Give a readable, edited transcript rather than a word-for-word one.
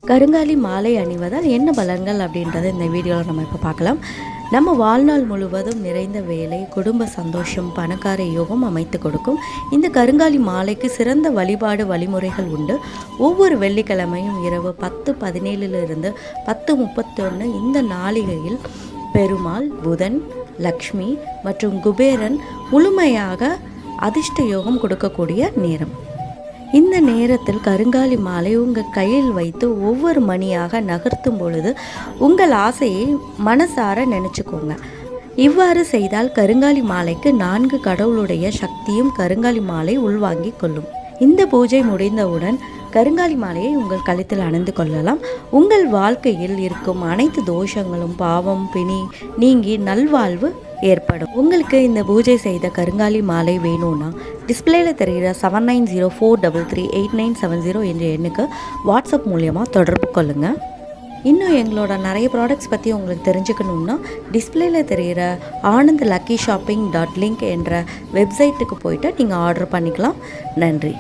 கருங்காலி மாலை அணிவதால் என்ன பலன்கள் அப்படின்றத இந்த வீடியோவில் நம்ம இப்போ பார்க்கலாம். நம்ம வாழ்நாள் முழுவதும் நிறைந்த வேலை, குடும்ப சந்தோஷம், பணக்கார யோகம் அமைத்து கொடுக்கும். இந்த கருங்காலி மாலைக்கு சிறந்த வழிபாடு வழிமுறைகள் உண்டு. ஒவ்வொரு வெள்ளிக்கிழமையும் இரவு 10:17 10:31 இந்த நாளிகையில் பெருமாள், புதன், லக்ஷ்மி மற்றும் குபேரன் முழுமையாக அதிர்ஷ்ட யோகம் கொடுக்கக்கூடிய நேரம். இந்த நேரத்தில் கருங்காலி மாலை உங்கள் கையில் வைத்து ஒவ்வொரு மணியாக நகர்த்தும் பொழுது உங்கள் ஆசையை மனசார நினச்சிக்கோங்க. இவ்வாறு செய்தால் கருங்காலி மாலைக்கு 4 கடவுளுடைய சக்தியும் கருங்காலி மாலை உள்வாங்கி கொள்ளும். இந்த பூஜை முடிந்தவுடன் கருங்காலி மாலையை உங்கள் கழுத்தில் அணிந்து கொள்ளலாம். உங்கள் வாழ்க்கையில் இருக்கும் அனைத்து தோஷங்களும், பாவம், பிணி நீங்கி நல்வாழ்வு ஏற்படும். உங்களுக்கு இந்த பூஜை செய்த கருங்காலி மாலை வேணும்னா டிஸ்பிளேயில் தெரிகிற 7904338970 என்ற எண்ணுக்கு வாட்ஸ்அப் மூலியமாக தொடர்பு கொள்ளுங்கள். இன்னும் எங்களோட நிறைய ப்ராடக்ட்ஸ் பற்றி உங்களுக்கு தெரிஞ்சுக்கணுன்னா டிஸ்பிளேயில் தெரிகிற ஆனந்த் லக்கி ஷாப்பிங்.link என்ற வெப்சைட்டுக்கு போய்ட்டு நீங்கள் ஆர்டர் பண்ணிக்கலாம். நன்றி.